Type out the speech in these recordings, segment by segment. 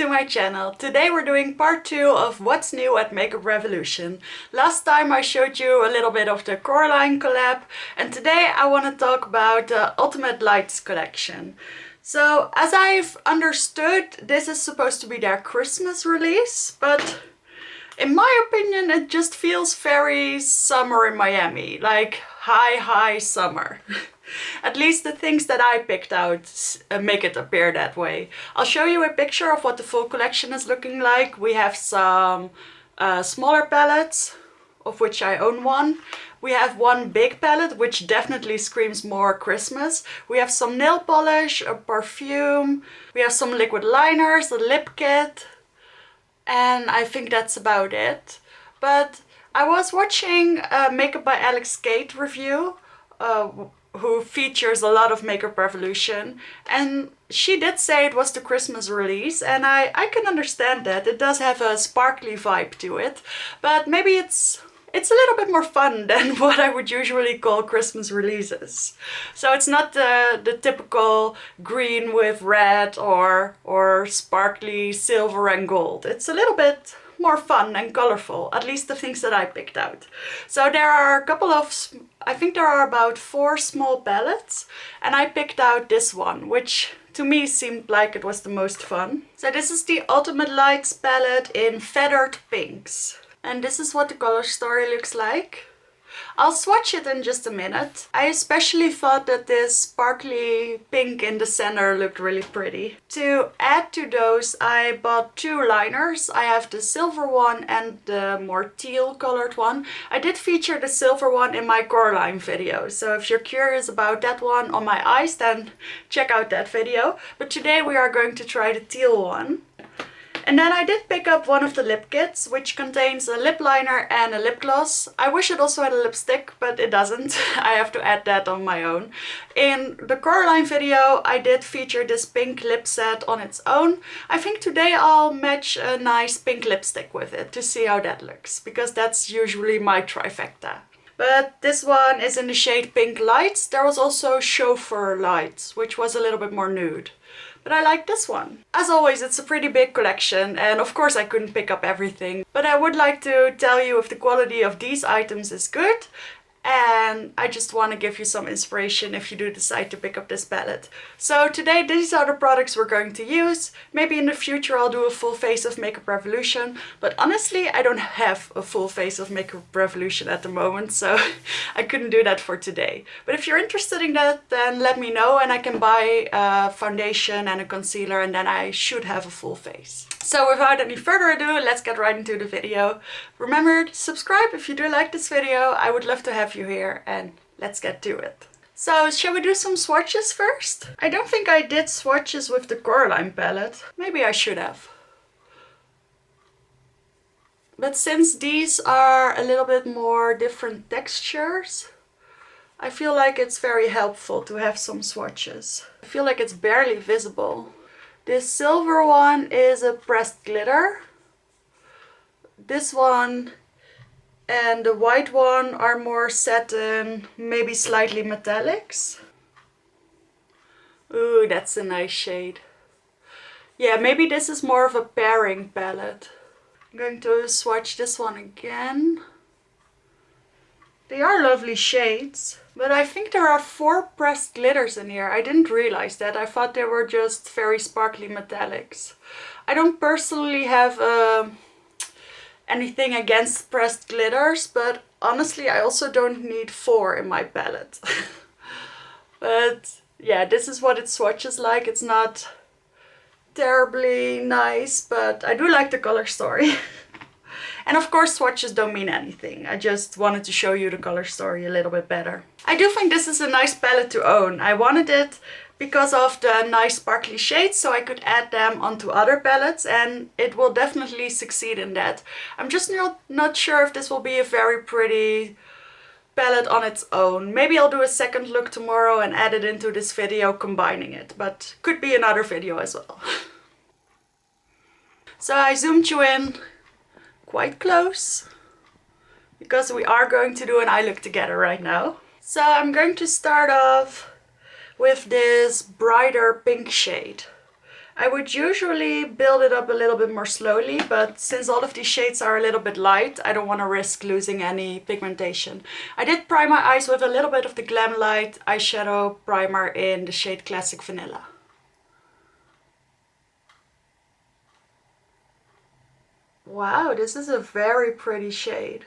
to my channel. Today we're doing part 2 of what's new at Makeup Revolution. Last time I showed you a little bit of the Coraline collab, and today I want to talk about the Ultimate Lights collection. So as I've understood, this is supposed to be their Christmas release, but in my opinion it just feels very summer in Miami, like high summer. At least the things that I picked out make it appear that way. I'll show you a picture of what the full collection is looking like. We have some smaller palettes, of which I own one. We have one big palette, which definitely screams more Christmas. We have some nail polish, a perfume. We have some liquid liners, a lip kit. And I think that's about it. But I was watching a Makeup by Alex Kate review, who features a lot of Makeup Revolution, and she did say it was the Christmas release, and I can understand that. It does have a sparkly vibe to it, but maybe it's a little bit more fun than what I would usually call Christmas releases. So it's not the typical green with red or sparkly silver and gold. It's a little bit more fun and colorful, at least the things that I picked out. So there are a couple of, I think there are about 4 small palettes, and I picked out this one, which to me seemed like it was the most fun. So this is the Ultimate Lights palette in Feathered Pinks. And this is what the color story looks like. I'll swatch it in just a minute. I especially thought that this sparkly pink in the center looked really pretty. To add to those, I bought 2 liners. I have the silver one and the more teal colored one. I did feature the silver one in my Coraline video, so if you're curious about that one on my eyes, then check out that video. But today we are going to try the teal one. And then I did pick up one of the lip kits, which contains a lip liner and a lip gloss. I wish it also had a lipstick, but it doesn't. I have to add that on my own. In the Coraline video, I did feature this pink lip set on its own. I think today I'll match a nice pink lipstick with it to see how that looks, because that's usually my trifecta. But this one is in the shade Pink Lights. There was also Chauffeur Lights, which was a little bit more nude. But I like this one. As always, it's a pretty big collection, and of course I couldn't pick up everything. But I would like to tell you if the quality of these items is good, and I just want to give you some inspiration if you do decide to pick up this palette. So today these are the products we're going to use. Maybe in the future I'll do a full face of Makeup Revolution, but honestly I don't have a full face of Makeup Revolution at the moment, so I couldn't do that for today. But if you're interested in that, then let me know and I can buy a foundation and a concealer, and then I should have a full face. So without any further ado, let's get right into the video. Remember to subscribe if you do like this video. I would love to have you here, and let's get to it. So shall we do some swatches first? I don't think I did swatches with the Coraline palette. Maybe I should have. But since these are a little bit more different textures, I feel like it's very helpful to have some swatches. I feel like it's barely visible. This silver one is a pressed glitter. This one and the white one are more satin, maybe slightly metallics. Ooh, that's a nice shade. Yeah, maybe this is more of a pairing palette. I'm going to swatch this one again. They are lovely shades, but I think there are 4 pressed glitters in here. I didn't realize that. I thought they were just very sparkly metallics. I don't personally have anything against pressed glitters, but honestly I also don't need 4 in my palette. But yeah, this is what it swatches like. It's not terribly nice, but I do like the color story. And of course swatches don't mean anything. I just wanted to show you the color story a little bit better. I do think this is a nice palette to own. I wanted it because of the nice sparkly shades, so I could add them onto other palettes, and it will definitely succeed in that. I'm just not sure if this will be a very pretty palette on its own. Maybe I'll do a second look tomorrow and add it into this video combining it, but could be another video as well. So I zoomed you in quite close, because we are going to do an eye look together right now. So I'm going to start off with this brighter pink shade. I would usually build it up a little bit more slowly, but since all of these shades are a little bit light, I don't want to risk losing any pigmentation. I did prime my eyes with a little bit of the Glam Light eyeshadow primer in the shade Classic Vanilla. Wow, this is a very pretty shade.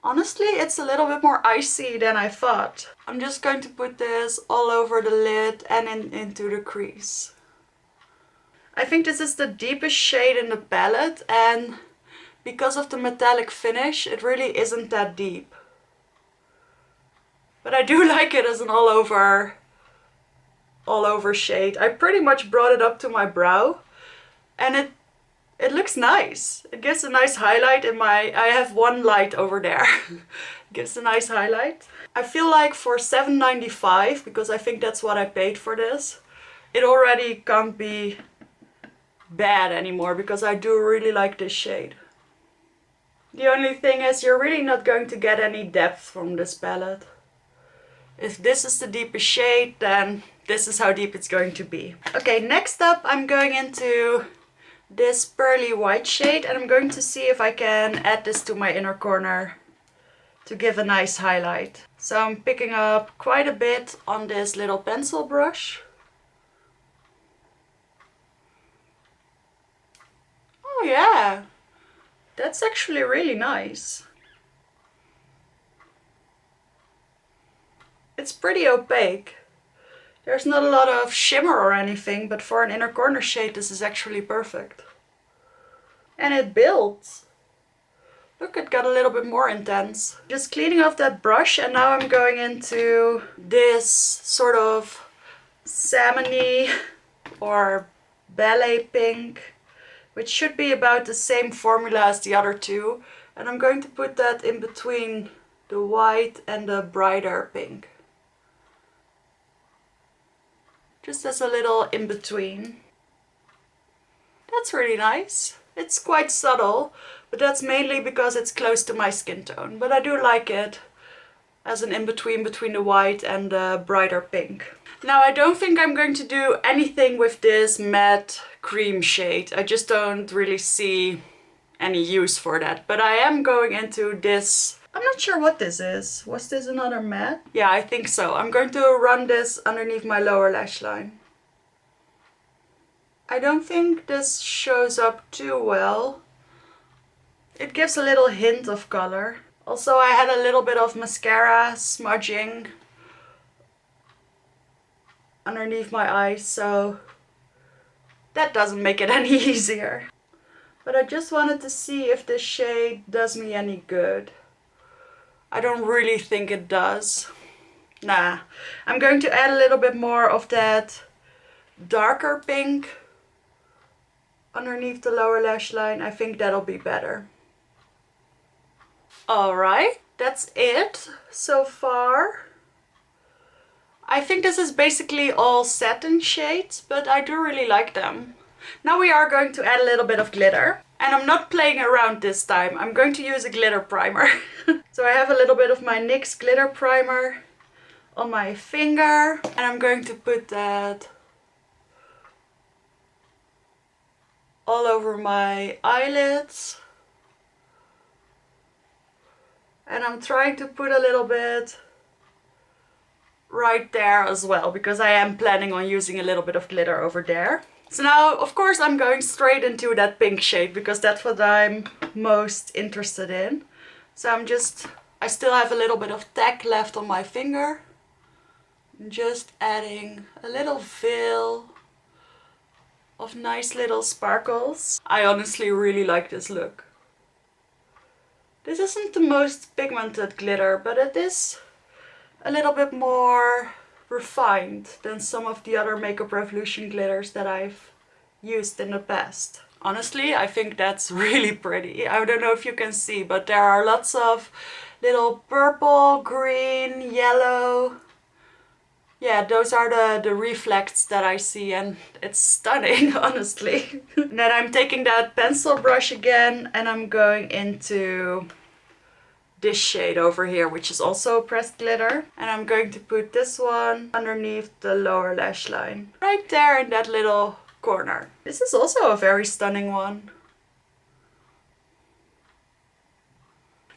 Honestly, it's a little bit more icy than I thought. I'm just going to put this all over the lid and into the crease. I think this is the deepest shade in the palette, and because of the metallic finish, it really isn't that deep. But I do like it as an all over shade. I pretty much brought it up to my brow, and it looks nice. It gives a nice highlight in my... I have one light over there. It gives a nice highlight. I feel like for $7.95, because I think that's what I paid for this, it already can't be bad anymore, because I do really like this shade. The only thing is you're really not going to get any depth from this palette. If this is the deepest shade, then this is how deep it's going to be. Okay, next up I'm going into this pearly white shade, and I'm going to see if I can add this to my inner corner to give a nice highlight. So I'm picking up quite a bit on this little pencil brush. Oh yeah, that's actually really nice. It's pretty opaque. There's not a lot of shimmer or anything, but for an inner corner shade this is actually perfect. And it builds. Look, it got a little bit more intense. Just cleaning off that brush, and now I'm going into this sort of salmon-y or ballet pink, which should be about the same formula as the other two. And I'm going to put that in between the white and the brighter pink. Just as a little in between. That's really nice. It's quite subtle, but that's mainly because it's close to my skin tone. But I do like it as an in-between between the white and the brighter pink. Now I don't think I'm going to do anything with this matte cream shade. I just don't really see any use for that. But I am going into this... I'm not sure what this is. Was this another matte? Yeah, I think so. I'm going to run this underneath my lower lash line. I don't think this shows up too well. It gives a little hint of color. Also, I had a little bit of mascara smudging underneath my eyes, so that doesn't make it any easier. But I just wanted to see if this shade does me any good. I don't really think it does. Nah. I'm going to add a little bit more of that darker pink underneath the lower lash line. I think that'll be better. Alright, that's it so far. I think this is basically all satin shades, but I do really like them. Now we are going to add a little bit of glitter. And I'm not playing around this time. I'm going to use a glitter primer. So I have a little bit of my NYX glitter primer on my finger. And I'm going to put that all over my eyelids. And I'm trying to put a little bit right there as well, because I am planning on using a little bit of glitter over there. So now, of course, I'm going straight into that pink shade, because that's what I'm most interested in. So I still have a little bit of tack left on my finger. I'm just adding a little veil of nice little sparkles. I honestly really like this look. This isn't the most pigmented glitter, but it is a little bit more refined than some of the other Makeup Revolution glitters that I've used in the past. Honestly, I think that's really pretty. I don't know if you can see, but there are lots of little purple, green, yellow. Yeah, those are the reflects that I see, and it's stunning, honestly. Then I'm taking that pencil brush again and I'm going into this shade over here, which is also pressed glitter. And I'm going to put this one underneath the lower lash line, right there in that little corner. This is also a very stunning one.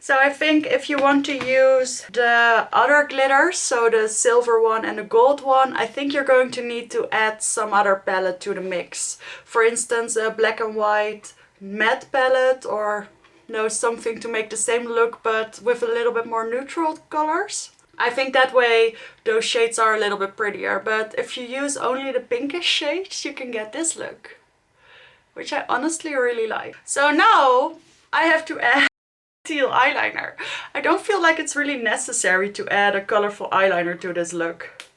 So I think if you want to use the other glitters, so the silver one and the gold one, I think you're going to need to add some other palette to the mix. For instance, a black and white matte palette, or no, something to make the same look but with a little bit more neutral colors. I think that way those shades are a little bit prettier, but if you use only the pinkish shades, you can get this look, which I honestly really like. So now I have to add teal eyeliner. I don't feel like it's really necessary to add a colorful eyeliner to this look,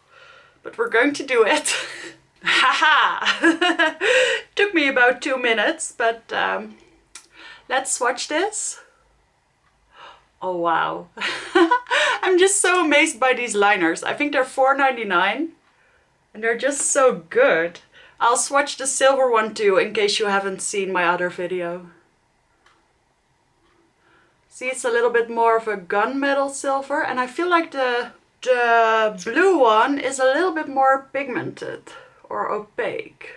but we're going to do it. Haha! Took me about 2 minutes, but let's swatch this. Oh wow. I'm just so amazed by these liners. I think they're $4.99 and they're just so good. I'll swatch the silver one too in case you haven't seen my other video. See, it's a little bit more of a gunmetal silver, and I feel like the blue one is a little bit more pigmented or opaque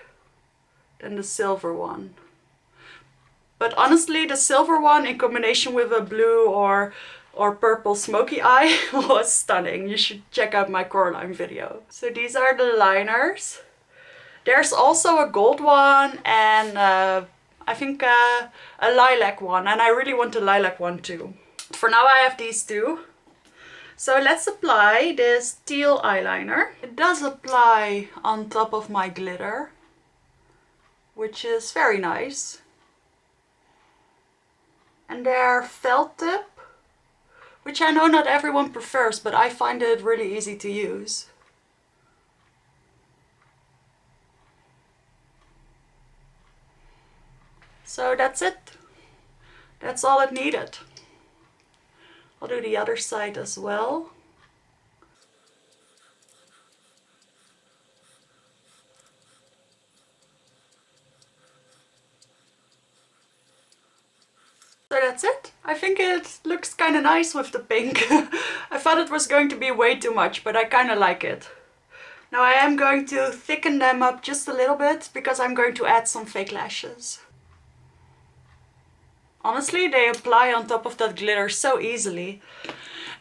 than the silver one. But honestly, the silver one in combination with a blue or purple smoky eye was stunning. You should check out my Coraline video. So these are the liners. There's also a gold one and I think a lilac one, and I really want a lilac one too. For now I have these two. So let's apply this teal eyeliner. It does apply on top of my glitter, which is very nice. And they're felt tip, which I know not everyone prefers, but I find it really easy to use. So that's it. That's all it needed. I'll do the other side as well. So that's it. I think it looks kind of nice with the pink. I thought it was going to be way too much, but I kind of like it. Now I am going to thicken them up just a little bit because I'm going to add some fake lashes. Honestly, they apply on top of that glitter so easily.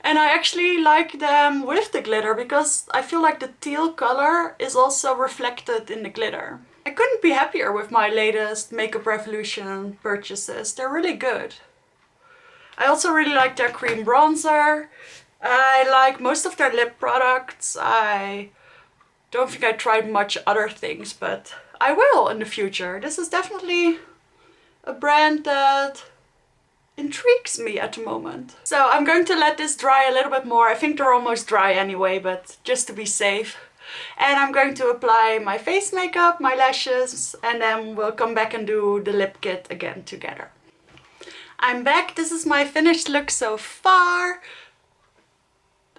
And I actually like them with the glitter because I feel like the teal color is also reflected in the glitter. I couldn't be happier with my latest Makeup Revolution purchases. They're really good. I also really like their cream bronzer. I like most of their lip products. I don't think I tried much other things, but I will in the future. This is definitely a brand that intrigues me at the moment. So I'm going to let this dry a little bit more. I think they're almost dry anyway, but just to be safe. And I'm going to apply my face makeup, my lashes, and then we'll come back and do the lip kit again together. I'm back. This is my finished look so far.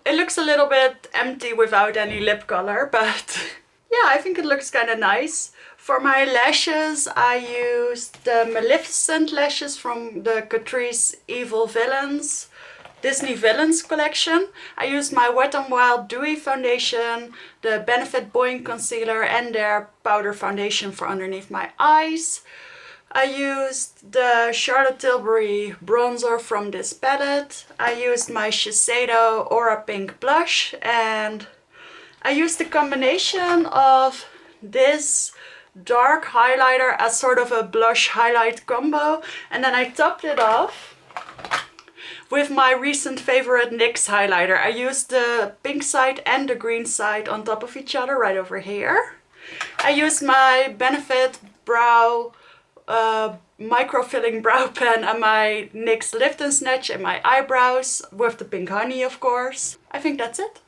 It looks a little bit empty without any lip color, but yeah, I think it looks kind of nice. For my lashes, I used the Maleficent lashes from the Catrice Evil Villains Disney Villains collection. I used my Wet n Wild Dewy foundation, the Benefit Boing concealer, and their powder foundation for underneath my eyes. I used the Charlotte Tilbury bronzer from this palette. I used my Shiseido Aura Pink blush, and I used a combination of this dark highlighter as sort of a blush highlight combo, and then I topped it off with my recent favorite NYX highlighter. I used the pink side and the green side on top of each other right over here. I used my Benefit Brow micro-filling brow pen and my NYX Lift and Snatch in my eyebrows with the pink honey, of course. I think that's it.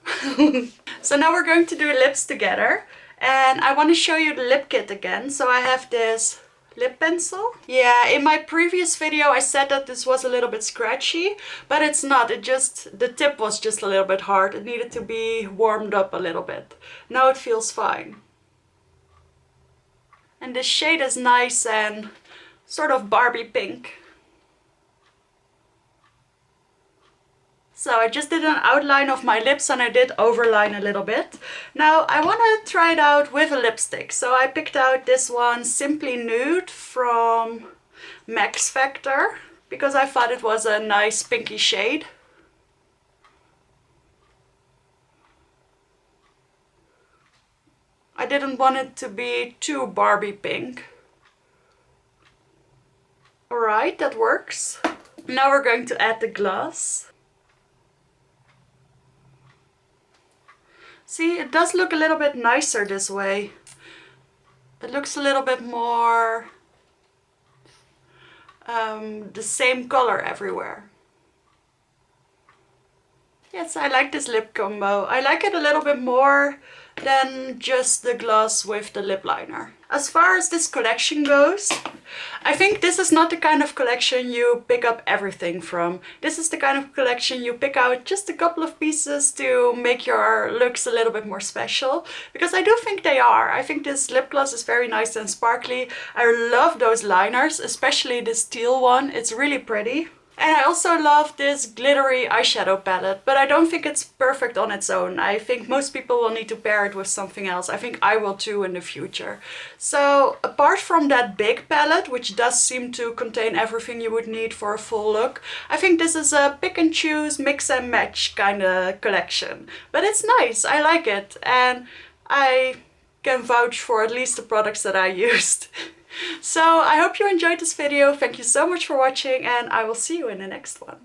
So now we're going to do lips together. And I want to show you the lip kit again. So I have this lip pencil. Yeah, in my previous video I said that this was a little bit scratchy, but it's not. The tip was just a little bit hard. It needed to be warmed up a little bit. Now it feels fine. And this shade is nice and sort of Barbie pink. So I just did an outline of my lips and I did overline a little bit. Now I want to try it out with a lipstick. So I picked out this one, Simply Nude from Max Factor, because I thought it was a nice pinky shade. I didn't want it to be too Barbie pink. Alright, that works. Now we're going to add the gloss. See, it does look a little bit nicer this way. It looks a little bit more the same color everywhere. Yes, I like this lip combo. I like it a little bit more than just the gloss with the lip liner. As far as this collection goes, I think this is not the kind of collection you pick up everything from. This is the kind of collection you pick out just a couple of pieces to make your looks a little bit more special. Because I do think they are. I think this lip gloss is very nice and sparkly. I love those liners, especially this teal one. It's really pretty. And I also love this glittery eyeshadow palette, but I don't think it's perfect on its own. I think most people will need to pair it with something else. I think I will too in the future. So apart from that big palette, which does seem to contain everything you would need for a full look, I think this is a pick and choose, mix and match kind of collection. But it's nice, I like it, and I can vouch for at least the products that I used. So I hope you enjoyed this video. Thank you so much for watching, and I will see you in the next one.